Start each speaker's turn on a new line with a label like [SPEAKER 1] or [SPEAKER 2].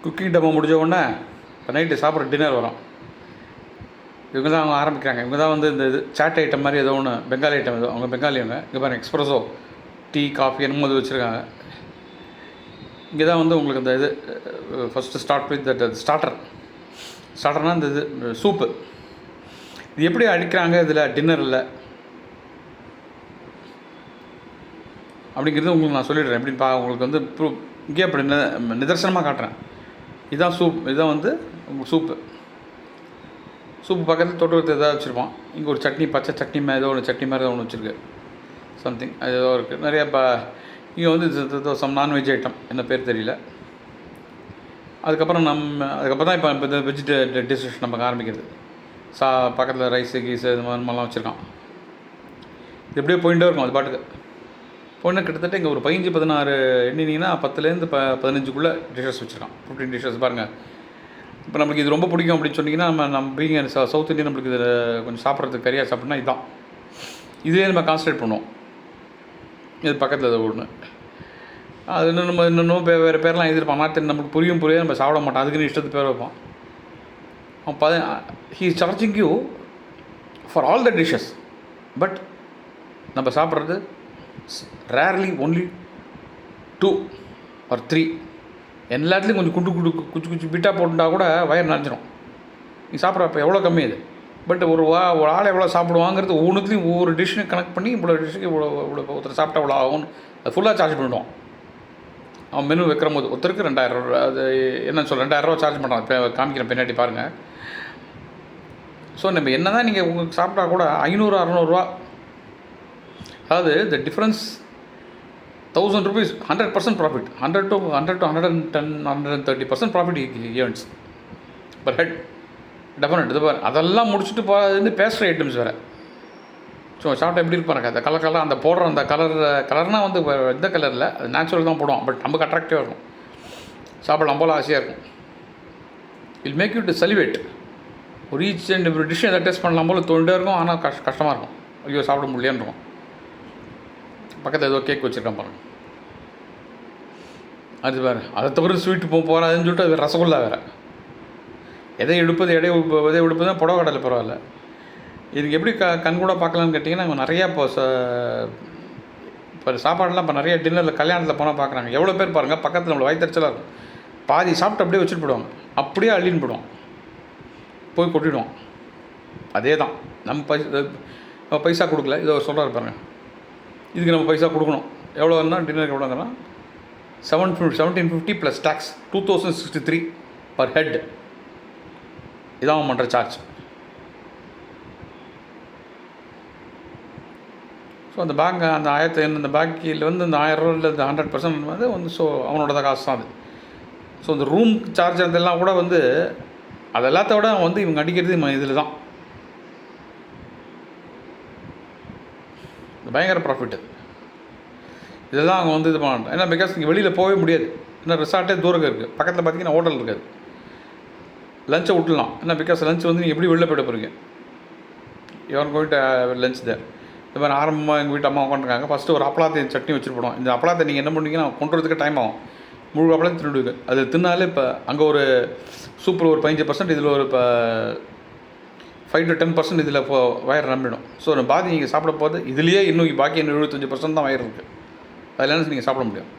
[SPEAKER 1] Cooking டப்பா முடிஞ்ச உடனே இப்போ நைட்டு சாப்பிட்ற டின்னர் வரும். இவங்க தான் அவங்க ஆரம்பிக்கிறாங்க. இவங்க தான் வந்து இந்த இது சாட் ஐட்டம் மாதிரி ஏதோ ஒன்று பெங்காலி ஐட்டம் ஏதோ அவங்க பெங்காலியவங்க. இங்கே பாருங்கள் எக்ஸ்ப்ரெஸோ டீ காஃபி என்னமோ இது வச்சுருக்காங்க. இங்கே தான் வந்து உங்களுக்கு இந்த இது ஃபஸ்ட்டு ஸ்டார்ட் வித் தட் ஸ்டார்டர்னால் இந்த இது சூப்பு. இது எப்படி அடிக்கிறாங்க இதில் டின்னரில் அப்படிங்கிறது உங்களுக்கு நான் சொல்லிடுறேன். எப்படின்னு உங்களுக்கு வந்து இங்கே அப்படி நிதர்சனமாக காட்டுறேன். இதுதான் சூப். இதுதான் வந்து சூப்பு பக்கத்தில் தொட்டுறது எதாவது வச்சுருப்பான். இங்கே ஒரு சட்னி பச்சை சட்னி ஏதோ ஒன்று சட்னி மாதிரி ஒன்று வச்சுருக்கு சம்திங் அது ஏதோ இருக்குது நிறையா. இங்கே வந்து சம் நான்வெஜ் ஐட்டம் என்ன பேர் தெரியல. அதுக்கப்புறம் அதுக்கப்புறம் தான் இப்போ இந்த வெஜிடேரியன் டிஷ்ஷஸ் நமக்கு ஆரம்பிக்கிறது. பக்கத்தில் ரைஸு கீஸு இது மாதிரிலாம் வச்சுருக்கான். இது எப்படியோ போயிட்டே இருக்கும். அது பாட்டுக்கு போயிட்டு கிட்டத்தட்ட இங்கே ஒரு 15-16 எண்ணினீங்கன்னா 10லேருந்து 15க்குள்ளே டிஷ்ஷஸ் வச்சுருக்கான். 15 டிஷ்ஷஸ் பாருங்கள். இப்போ நம்மளுக்கு இது ரொம்ப பிடிக்கும் அப்படின்னு சொன்னிங்கன்னா நம்ம பீங்க சவுத் இந்தியன் நம்மளுக்கு இது கொஞ்சம் சாப்பிட்றதுக்கு கறியாக சாப்பிட்னா இதுதான். இதே நம்ம கான்சன்ட்ரேட் பண்ணுவோம். இது பக்கத்தில் இது ஒன்று அது இன்னும் வேறு பேர்லாம் எழுதியிருப்பான். நாட்டு நம்மளுக்கு புரியாது, நம்ம சாப்பிட மாட்டோம். அதுக்குன்னு இஷ்டத்துக்கு பேர் வைப்பான். அவன் he is charging you for all the dishes. But நம்ம சாப்பிட்றது ரேர்லி ஒன்லி 2 or 3. எல்லாத்துலேயும் கொஞ்சம் குச்சி பிட்டாக போட்டுட்டா கூட வயிறு நினச்சிடும். நீ சாப்பிட்றப்ப எவ்வளோ கம்மி அது. பட் ஒரு ஆள் எவ்வளோ சாப்பிடுவாங்கிறது ஒவ்வொன்றுத்துலையும் ஒவ்வொரு டிஷ்ஷையும் கனெக்ட் பண்ணி இவ்வளோ டிஷ்ஷுக்கு இவ்வளோ ஒருத்தர் சாப்பிட்டா இவ்வளோ ஆகும்னு அது ஃபுல்லாக சார்ஜ் பண்ணிவிடுவான். அவன் மெனு வைக்கிற போது ஒருத்தருக்கு 2000 ரூபா. அது என்ன சொல்ல 2000 ரூபா சார்ஜ் பண்ணுறான். இப்போ காமிக்கிறேன் பின்னாடி பாருங்கள். ஸோ நம்ம என்ன தான் நீங்கள் உங்களுக்கு சாப்பிட்டா கூட 500-600 ரூபா. அதாவது the difference 1000 rupees 100% profit. 100 to 110 130% profit earns per head definite. இது பாரு அதெல்லாம் முடிச்சுட்டு வந்து பேஸ்ட்ரி ஐட்டம்ஸ் வேறு. ஸோ சாப்பிட்டா எப்படி இருப்பாங்க அந்த கலர் அந்த போடுற அந்த கலர்னால் வந்து எந்த கலரில் அது நேச்சுரல் தான் போடுவோம். பட் நமக்கு அட்ராக்டிவாக இருக்கும். சாப்பிடலாம் போல் ஆசையாக இருக்கும். இல் மேக் யூ டு செலிவேட். ஒரு ஈச் அண்ட் ஒரு டிஷ்ஷை எதாவது டேஸ்ட் பண்ணலாம் போல் தோண்டிட்டே இருக்கும். ஆனால் கஷ்டமாக இருக்கும். ஐயோ சாப்பிட முடியலேன்னு இருக்கும். பக்கத்தில் ஏதோ கேக் வச்சுருக்கான் பாருங்கள். அது வேறு அதை தவிர ஸ்வீட்டு போகாதுன்னு சொல்லிட்டு அது ரசகுல்லா வேறு. எதை எடுப்பது தான் புடவை கடையில் பரவாயில்ல. இதுக்கு எப்படி கண் கூட பார்க்கலான்னு கேட்டிங்கன்னா நிறையா இப்போ சாப்பாடெல்லாம் இப்போ நிறைய டின்னரில் கல்யாணத்தில் போனால் பார்க்குறாங்க. எவ்வளோ பேர் பாருங்கள் பக்கத்தில் நம்மளை வயிற்றுச்சலாக இருக்கும். பாதி சாப்பிட்டு அப்படியே வச்சுட்டு போடுவாங்க. அப்படியே அள்ளின்னு போடுவோம். போய் கொட்டிடுவோம். அதே தான் நம்ம பைசா கொடுக்கல. இதை சொல்கிறாரு பாருங்கள். இதுக்கு நம்ம பைசா கொடுக்கணும். எவ்வளோன்னா டின்னருக்கு எவ்வளோங்கன்னா 1750 + tax 2063 per head. இதான் அவன் பண்ணுற சார்ஜ். ஸோ அந்த அந்த அந்த பாக்கியில் வந்து அந்த 1000 ரூபாயில் இந்த 100% வந்து ஸோ அவனோட தான் காசு தான் அது. ஸோ இந்த ரூம் சார்ஜ் அதெல்லாம் கூட வந்து அது எல்லாத்த விட வந்து இவங்க அடிக்கிறது இதில் தான் பயங்கர ப்ராஃபிட். இதெல்லாம் அவங்க வந்து இது பண்ணணும். ஏன்னா பிகாஸ் இங்கே வெளியில் போகவே முடியாது. ஏன்னா ரிசார்ட்டே தூரம் இருக்குது. பக்கத்தில் பார்த்தீங்கன்னா ஹோட்டல் இருக்காது. லஞ்சை விட்டுலாம். ஏன்னா பிகாஸ் லஞ்ச் வந்து நீங்கள் எப்படி வெளில போய்ட்டு போகிறீங்க. யுவர் கோயிட்டு லஞ்ச் தேர். இந்த மாதிரி ஆரம்பமாக எங்கள் வீட்டு அம்மா உட்காந்துருக்காங்க. ஃபஸ்ட்டு ஒரு அப்பளத்தை சட்னி வச்சுட்டு போடுவோம். இந்த அப்பளத்தை நீங்கள் என்ன பண்ணுவீங்கன்னா கொண்டு வரதுக்கு டைம் ஆகும். முழு அப்பளத்தை தின்னுடுங்க. அது தின்னாலே இப்போ அங்கே ஒரு சூப்பர் ஒரு 15%, இதில் ஒரு இப்போ 5 to 10% இதில் வயிறு நம்பிடும். ஸோ பாதி நீங்கள் சாப்பிட போது இதுலேயே இன்னும் பாக்கி 75% தான் வயிறு இருக்குது. அதில் என்ன நீங்கள் சாப்பிட முடியும்.